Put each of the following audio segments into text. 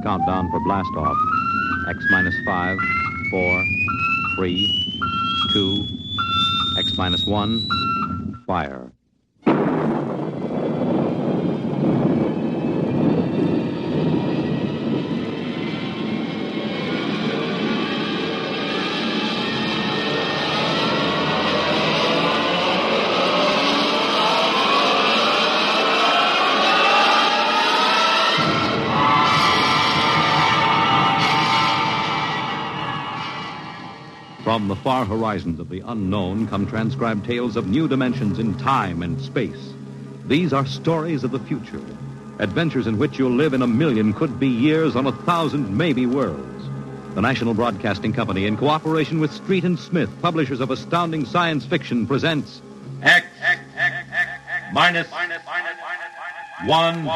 countdown for blast off. X minus 5, 4, 3, 2, X minus 1, fire. From the far horizons of the unknown come transcribed tales of new dimensions in time and space. These are stories of the future, adventures in which you'll live in a million could-be years on 1,000 maybe worlds. The National Broadcasting Company, in cooperation with Street and Smith, publishers of astounding science fiction, presents X minus 1.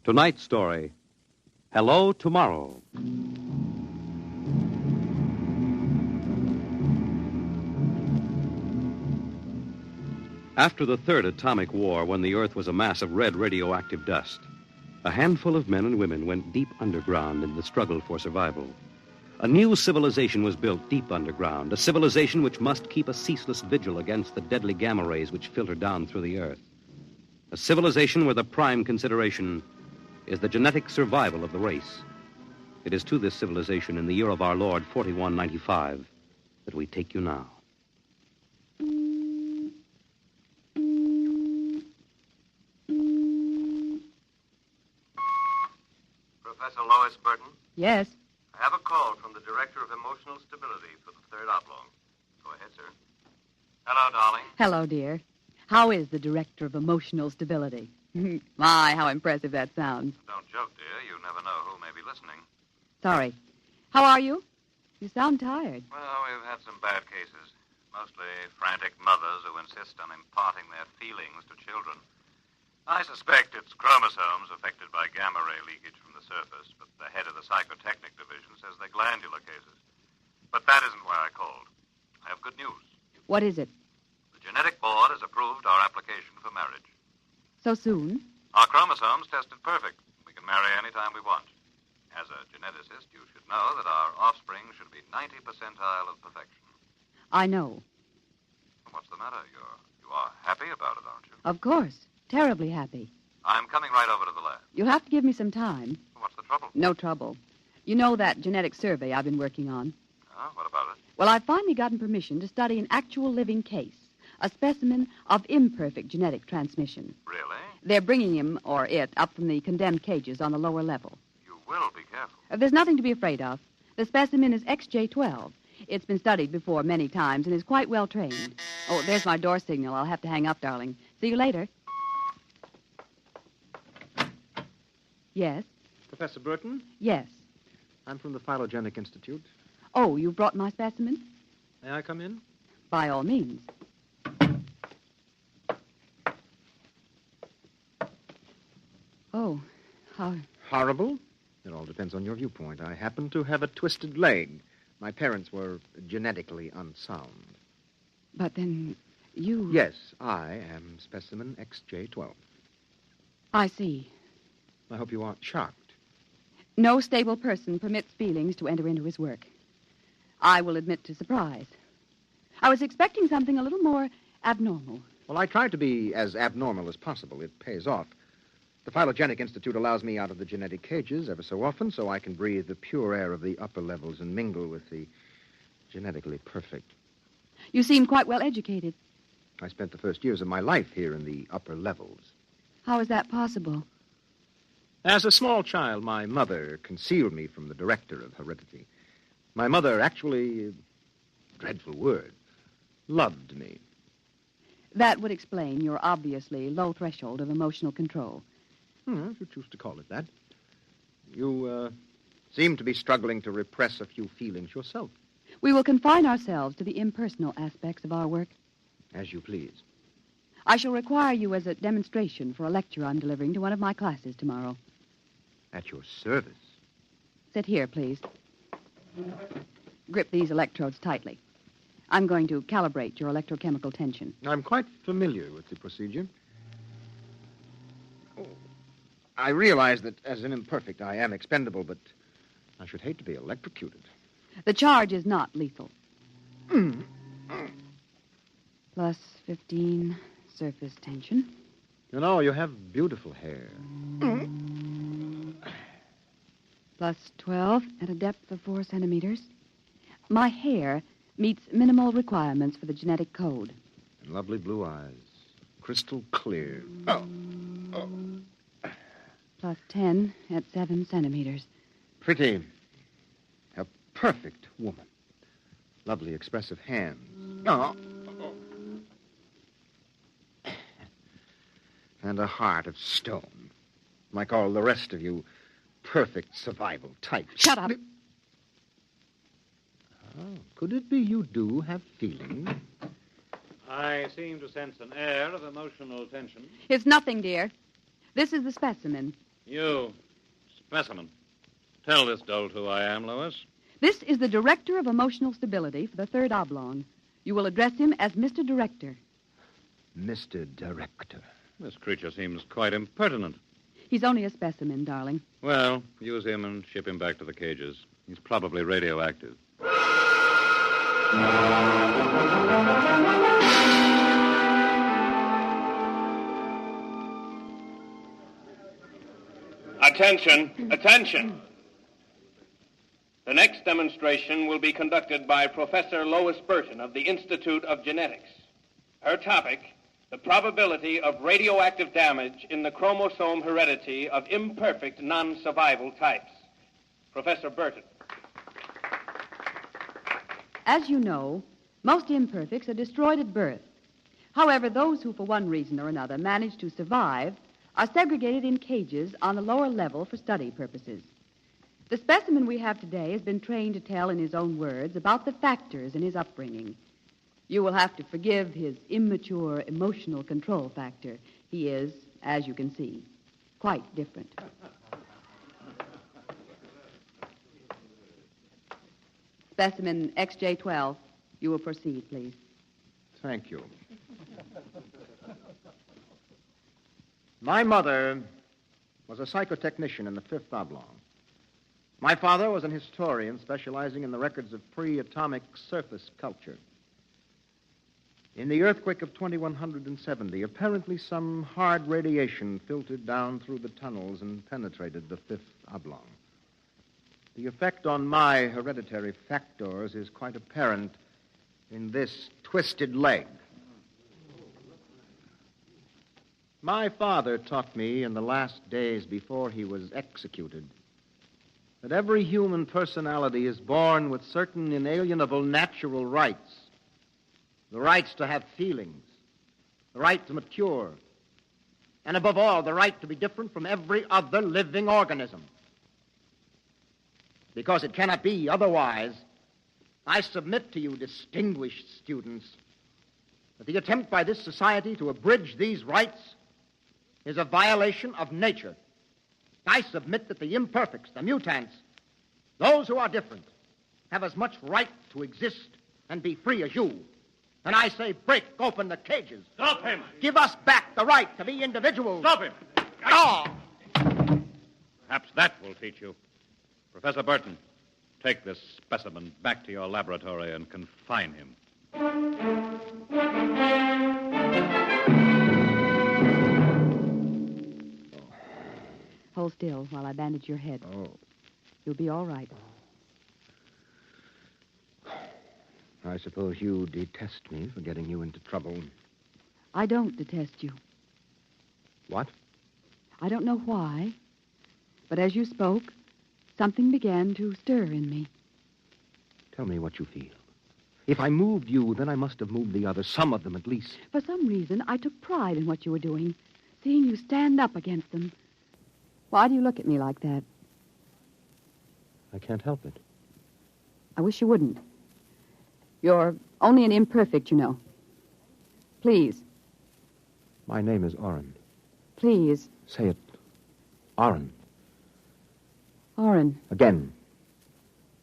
Tonight's story, Hello Tomorrow. After the third atomic war, when the Earth was a mass of red radioactive dust, a handful of men and women went deep underground in the struggle for survival. A new civilization was built deep underground, a civilization which must keep a ceaseless vigil against the deadly gamma rays which filter down through the Earth. A civilization where the prime consideration is the genetic survival of the race. It is to this civilization in the year of our Lord, 4195, that we take you now. Professor Lois Burton? Yes. I have a call from the Director of Emotional Stability for the Third Oblong. Go ahead, sir. Hello, darling. Hello, dear. How is the Director of Emotional Stability? My, how impressive that sounds. Don't joke, dear. You never know who may be listening. Sorry. How are you? You sound tired. Well, we've had some bad cases. Mostly frantic mothers who insist on imparting their feelings to children. I suspect it's chromosomes affected by gamma ray leakage from the surface, but the head of the psychotechnic division says they're glandular cases. But that isn't why I called. I have good news. What is it? The genetic board has approved our application for marriage. So soon? Our chromosomes tested perfect. We can marry any time we want. As a geneticist, you should know that our offspring should be 90 percentile of perfection. I know. What's the matter? You are happy about it, aren't you? Of course. Terribly happy. I'm coming right over to the lab. You'll have to give me some time. What's the trouble? No trouble. You know that genetic survey I've been working on? What about it? Well, I've finally gotten permission to study an actual living case. A specimen of imperfect genetic transmission. Really? They're bringing him, or it, up from the condemned cages on the lower level. You will be careful. There's nothing to be afraid of. The specimen is XJ12. It's been studied before many times and is quite well trained. Oh, there's my door signal. I'll have to hang up, darling. See you later. Yes? Professor Burton? Yes. I'm from the Phylogenetic Institute. Oh, you brought my specimen? May I come in? By all means. Oh, how... Horrible? It all depends on your viewpoint. I happen to have a twisted leg. My parents were genetically unsound. But then you... Yes, I am specimen XJ12. I see. I hope you aren't shocked. No stable person permits feelings to enter into his work. I will admit to surprise. I was expecting something a little more abnormal. Well, I try to be as abnormal as possible. It pays off. The Phylogenetic Institute allows me out of the genetic cages ever so often so I can breathe the pure air of the upper levels and mingle with the genetically perfect. You seem quite well educated. I spent the first years of my life here in the upper levels. How is that possible? As a small child, my mother concealed me from the director of heredity. My mother actually, dreadful word, loved me. That would explain your obviously low threshold of emotional control. If you choose to call it that. You seem to be struggling to repress a few feelings yourself. We will confine ourselves to the impersonal aspects of our work. As you please. I shall require you as a demonstration for a lecture I'm delivering to one of my classes tomorrow. At your service. Sit here, please. Grip these electrodes tightly. I'm going to calibrate your electrochemical tension. I'm quite familiar with the procedure. Oh, I realize that as an imperfect, I am expendable, but I should hate to be electrocuted. The charge is not lethal. Plus 15 surface tension. You know, you have beautiful hair. Plus 12 at a depth of 4 centimeters. My hair meets minimal requirements for the genetic code. And lovely blue eyes. Crystal clear. Plus 10 at 7 centimeters. Pretty. A perfect woman. Lovely expressive hands. And a heart of stone. Like all the rest of you perfect survival types. Shut up. Oh, could it be you do have feelings? I seem to sense an air of emotional tension. It's nothing, dear. This is the specimen. You, specimen. Tell this dolt who I am, Lois. This is the Director of Emotional Stability for the Third Oblong. You will address him as Mr. Director. Mr. Director. This creature seems quite impertinent. He's only a specimen, darling. Well, use him and ship him back to the cages. He's probably radioactive. Attention, attention. The next demonstration will be conducted by Professor Lois Burton of the Institute of Genetics. Her topic, the probability of radioactive damage in the chromosome heredity of imperfect non-survival types. Professor Burton. As you know, most imperfects are destroyed at birth. However, those who, for one reason or another, manage to survive are segregated in cages on the lower level for study purposes. The specimen we have today has been trained to tell in his own words about the factors in his upbringing. You will have to forgive his immature emotional control factor. He is, as you can see, quite different. Specimen XJ12. You will proceed, please. Thank you. My mother was a psychotechnician in the Fifth Oblong. My father was an historian specializing in the records of pre-atomic surface culture. In the earthquake of 2170, apparently some hard radiation filtered down through the tunnels and penetrated the Fifth Oblong. The effect on my hereditary factors is quite apparent in this twisted leg. My father taught me in the last days before he was executed that every human personality is born with certain inalienable natural rights. The rights to have feelings, the right to mature, and above all, the right to be different from every other living organism. Because it cannot be otherwise, I submit to you, distinguished students, that the attempt by this society to abridge these rights is a violation of nature. I submit that the imperfects, the mutants, those who are different, have as much right to exist and be free as you. And I say break open the cages. Stop him! Give us back the right to be individuals. Stop him! Oh! Perhaps that will teach you. Professor Burton, take this specimen back to your laboratory and confine him. Hold still while I bandage your head. Oh. You'll be all right. I suppose you detest me for getting you into trouble. I don't detest you. What? I don't know why, but as you spoke, something began to stir in me. Tell me what you feel. If I moved you, then I must have moved the others, some of them at least. For some reason, I took pride in what you were doing, seeing you stand up against them. Why do you look at me like that? I can't help it. I wish you wouldn't. You're only an imperfect, you know. Please. My name is Orrin. Please. Say it. Orrin. Orrin. Again.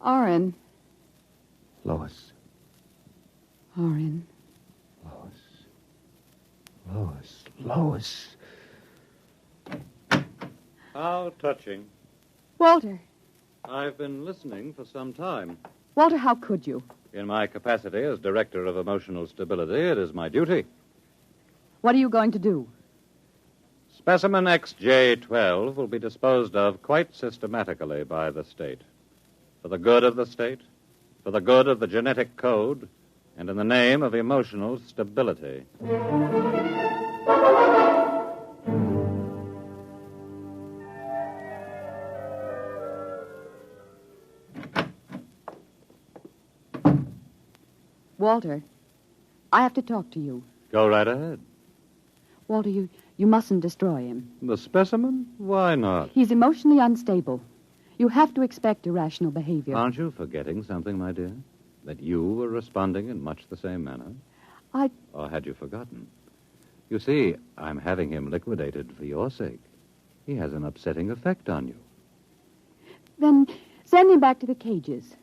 Orrin. Lois. Orrin. Lois. How touching. Walter. I've been listening for some time. Walter, how could you? In my capacity as Director of Emotional Stability, it is my duty. What are you going to do? Specimen XJ12 will be disposed of quite systematically by the state. For the good of the state, for the good of the genetic code, and in the name of emotional stability. Walter, I have to talk to you. Go right ahead. Walter, you mustn't destroy him. The specimen? Why not? He's emotionally unstable. You have to expect irrational behavior. Aren't you forgetting something, my dear? That you were responding in much the same manner? Or had you forgotten? You see, I'm having him liquidated for your sake. He has an upsetting effect on you. Then send him back to the cages.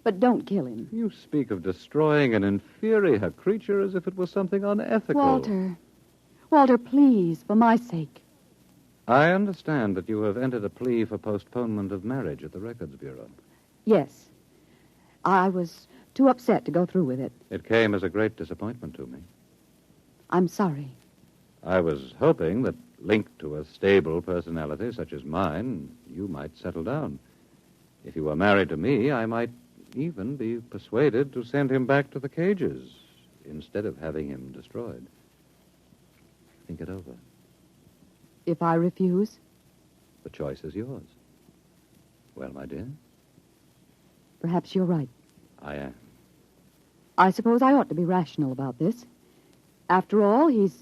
But don't kill him. You speak of destroying an inferior creature as if it was something unethical. Walter, please, for my sake. I understand that you have entered a plea for postponement of marriage at the Records Bureau. Yes. I was too upset to go through with it. It came as a great disappointment to me. I'm sorry. I was hoping that, linked to a stable personality such as mine, you might settle down. If you were married to me, I might even be persuaded to send him back to the cages instead of having him destroyed. Think it over. If I refuse? The choice is yours. Well, my dear? Perhaps you're right. I am. I suppose I ought to be rational about this. After all, he's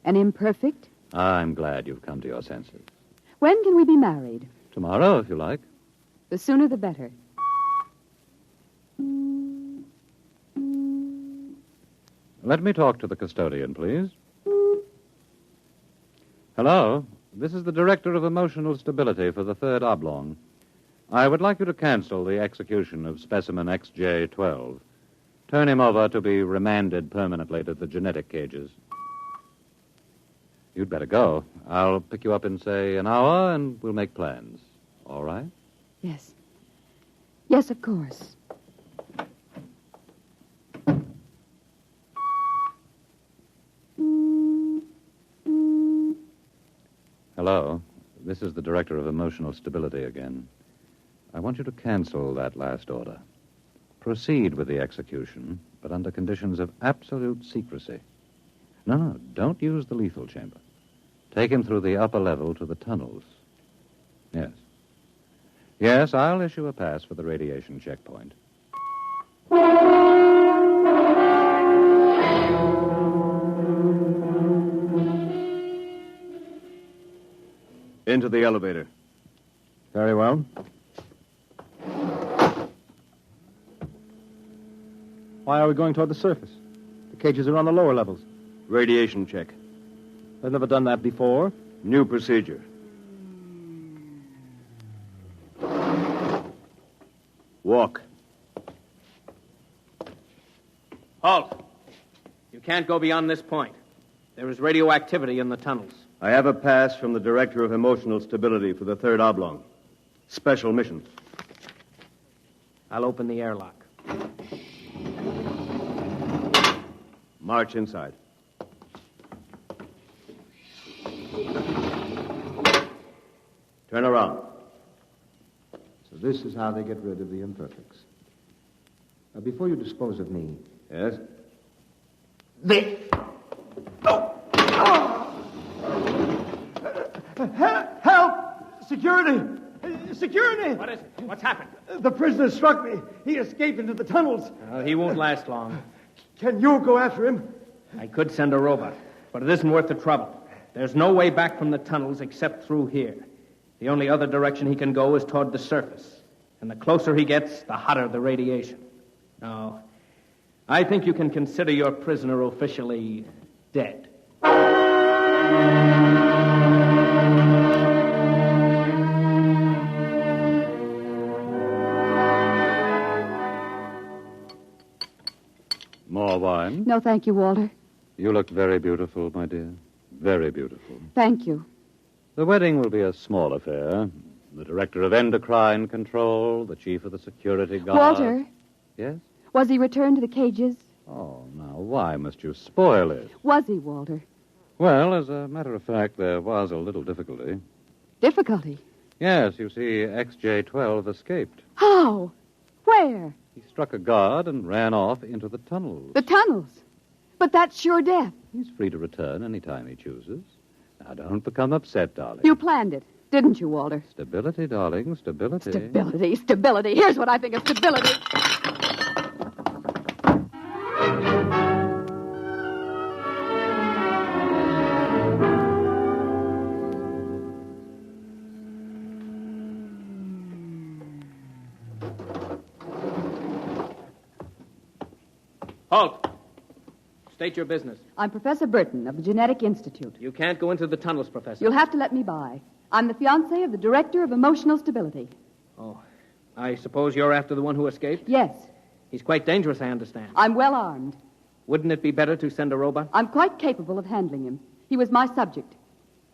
an imperfect. I'm glad you've come to your senses. When can we be married? Tomorrow, if you like. The sooner the better. Let me talk to the custodian, please. Hello. This is the Director of Emotional Stability for the Third Oblong. I would like you to cancel the execution of specimen XJ12. Turn him over to be remanded permanently to the genetic cages. You'd better go. I'll pick you up in, say, an hour, and we'll make plans. All right? Yes. Yes, of course. Hello. This is the Director of Emotional Stability again. I want you to cancel that last order. Proceed with the execution, but under conditions of absolute secrecy. No, don't use the lethal chamber. Take him through the upper level to the tunnels. Yes. Yes, I'll issue a pass for the radiation checkpoint. Into the elevator. Very well. Why are we going toward the surface? The cages are on the lower levels. Radiation check. I've never done that before. New procedure. Walk. Halt. You can't go beyond this point. There is radioactivity in the tunnels. I have a pass from the Director of Emotional Stability for the Third Oblong. Special mission. I'll open the airlock. March inside. Turn around. So this is how they get rid of the imperfects. Now, before you dispose of me... Yes? Help! Security! Security! What is it? What's happened? The prisoner struck me. He escaped into the tunnels. He won't last long. Can you go after him? I could send a robot, but it isn't worth the trouble. There's no way back from the tunnels except through here. The only other direction he can go is toward the surface. And the closer he gets, the hotter the radiation. No, I think you can consider your prisoner officially dead. More wine? No, thank you, Walter. You look very beautiful, my dear. Very beautiful. Thank you. The wedding will be a small affair. The director of endocrine control, the chief of the security guard. Walter, Yes? was he returned to the cages? Oh, now, why must you spoil it? Was he, Walter? Well, as a matter of fact, there was a little difficulty. Difficulty? Yes, you see, XJ-12 escaped. How? Where? He struck a guard and ran off into the tunnels. The tunnels. But that's sure death. He's free to return any time he chooses. Now, don't become upset, darling. You planned it, didn't you, Walter? Stability, darling, stability. Stability, stability. Here's what I think of stability. Halt! State your business. I'm Professor Burton of the Genetic Institute. You can't go into the tunnels, Professor. You'll have to let me by. I'm the fiancée of the Director of Emotional Stability. Oh, I suppose you're after the one who escaped? Yes, He's quite dangerous, I understand. I'm well armed. Wouldn't it be better to send a robot? I'm quite capable of handling him. He was my subject.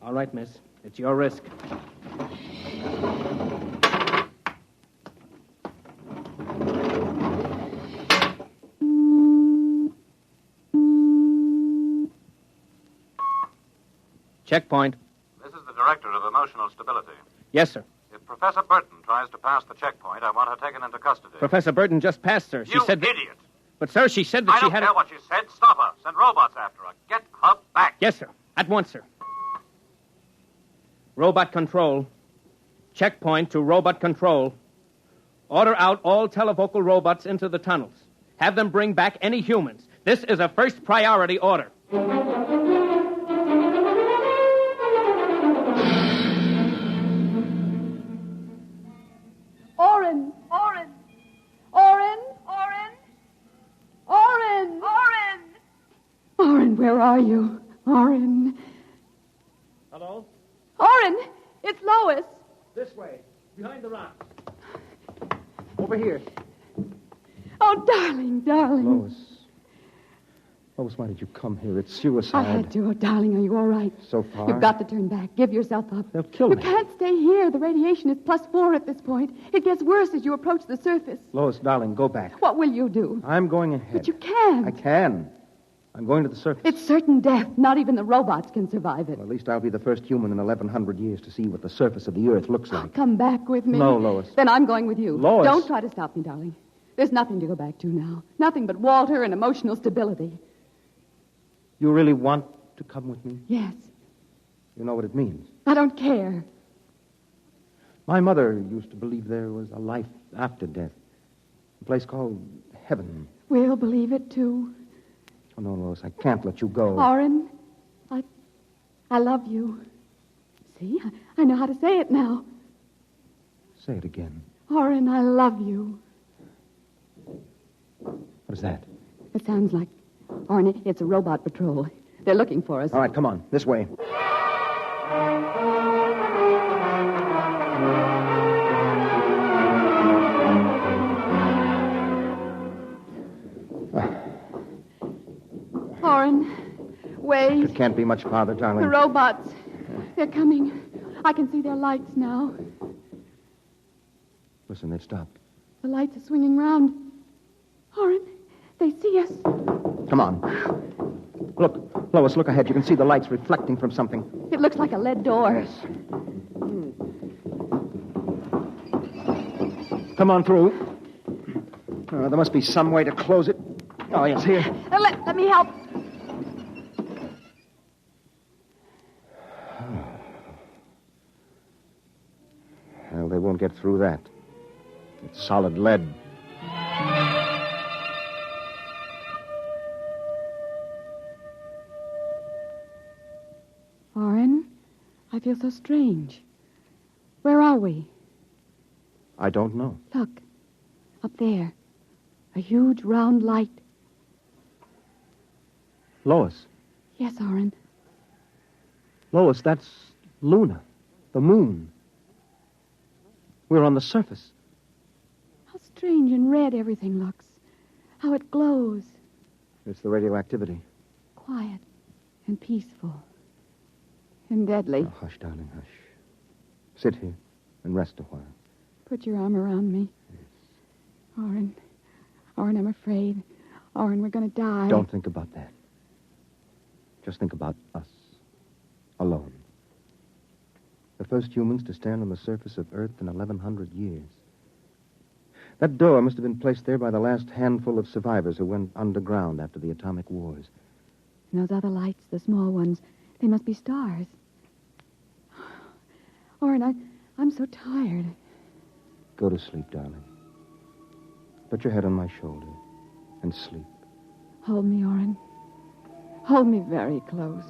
All right, miss. It's your risk. Checkpoint. This is the director of emotional stability. Yes, sir. If Professor Burton tries to pass the checkpoint, I want her taken into custody. Professor Burton just passed, sir. She You said that... idiot! But, sir, she said that I she don't had... care what she said. Stop her. Send robots after her. Get her back. Yes, sir. At once, sir. Robot control. Checkpoint to robot control. Order out all televocal robots into the tunnels. Have them bring back any humans. This is a first priority order. Oren! Oren! Oren! Oren! Oren! Oren! Oren, where are you? Oren. Hello? Oren! It's Lois. This way. Behind the rock. Over here. Oh, darling, darling. Lois. Lois, why did you come here? It's suicide. I had to. Oh, darling, are you all right? So far. You've got to turn back. Give yourself up. They'll kill You me. can't stay here. The radiation is +4 at this point. It gets worse as you approach the surface. Lois, darling, go back. What will you do? I'm going ahead. But you can't. I can. I'm going to the surface. It's certain death. Not even the robots can survive it. Well, at least I'll be the first human in 1,100 years to see what the surface of the Earth looks like. Come back with me. No, Lois. Then I'm going with you. Lois. Don't try to stop me, darling. There's nothing to go back to now. Nothing but Walter and emotional stability. You really want to come with me? Yes. You know what it means. I don't care. My mother used to believe there was a life after death. A place called heaven. We'll believe it, too. Oh, no, Lois, I can't let you go. Oren, I love you. See, I know how to say it now. Say it again. Oren, I love you. What is that? It sounds like... Oren, it's a robot patrol. They're looking for us. All right, come on. This way. Oren, wait. It can't be much farther, darling. The robots. They're coming. I can see their lights now. Listen, they've stopped. The lights are swinging round. Oren, they see us. Come on. Look, Lois, look ahead. You can see the lights reflecting from something. It looks like a lead door. Come on through. There must be some way to close it. Oh, yes, here. Let me help. Well, they won't get through that. It's solid lead. Oren, I feel so strange. Where are we? I don't know. Look, up there. A huge round light. Lois. Yes, Oren. Lois, that's Luna, the moon. We're on the surface. How strange and red everything looks. How it glows. It's the radioactivity. Quiet and peaceful and deadly. Oh, hush, darling, hush. Sit here and rest a while. Put your arm around me. Oren, I'm afraid. Oren, we're going to die. Don't think about that. Just think about us. Alone. The first humans to stand on the surface of Earth in 1,100 years. That door must have been placed there by the last handful of survivors who went underground after the atomic wars. And those other lights, the small ones, they must be stars. Oren, I'm so tired. Go to sleep, darling. Put your head on my shoulder and sleep. Hold me, Oren. Hold me very close.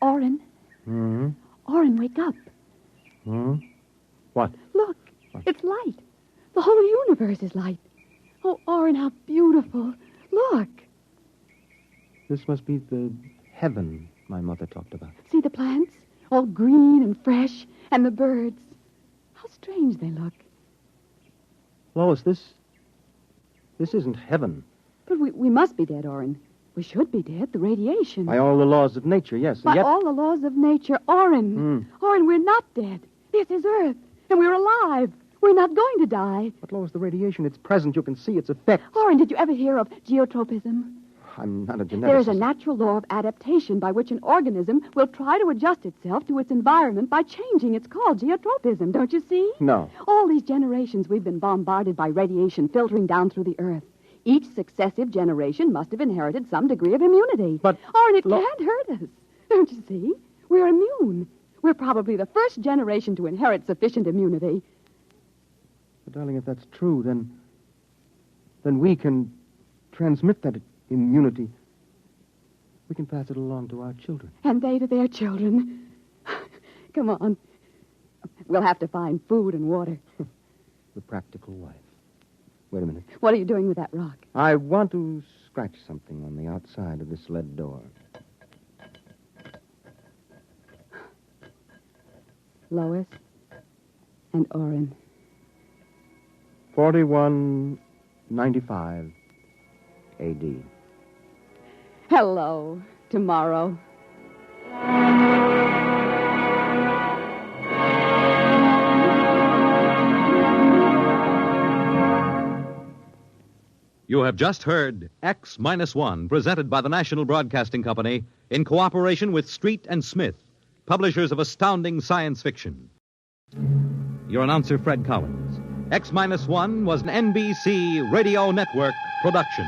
Oren. Hmm? Oren, wake up. Hmm? What? Look, it's light. The whole universe is light. Oh, Oren, how beautiful. Look. This must be the heaven my mother talked about. See the plants? All green and fresh. And the birds. How strange they look. Lois, this isn't heaven. But we must be dead, Oren. We should be dead. The radiation. By all the laws of nature, yes. By and yet... all the laws of nature. Oren. Oren, we're not dead. This is Earth. And we're alive. We're not going to die. But, Lois, the radiation, it's present. You can see its effects. Oren, did you ever hear of geotropism? I'm not a geneticist. There is a natural law of adaptation by which an organism will try to adjust itself to its environment by changing. It's called geotropism, don't you see? No. All these generations we've been bombarded by radiation filtering down through the Earth. Each successive generation must have inherited some degree of immunity. But... Oren, it can't hurt us. Don't you see? We're immune. We're probably the first generation to inherit sufficient immunity. But, darling, if that's true, then we can transmit that immunity. We can pass it along to our children. And they to their children. Come on. We'll have to find food and water. The practical wife. Wait a minute. What are you doing with that rock? I want to scratch something on the outside of this lead door. Lois and Oren. 4195 A.D. Hello, tomorrow. You have just heard X-1, presented by the National Broadcasting Company in cooperation with Street and Smith, publishers of astounding science fiction. Your announcer, Fred Collins. X-1 was an NBC Radio Network production.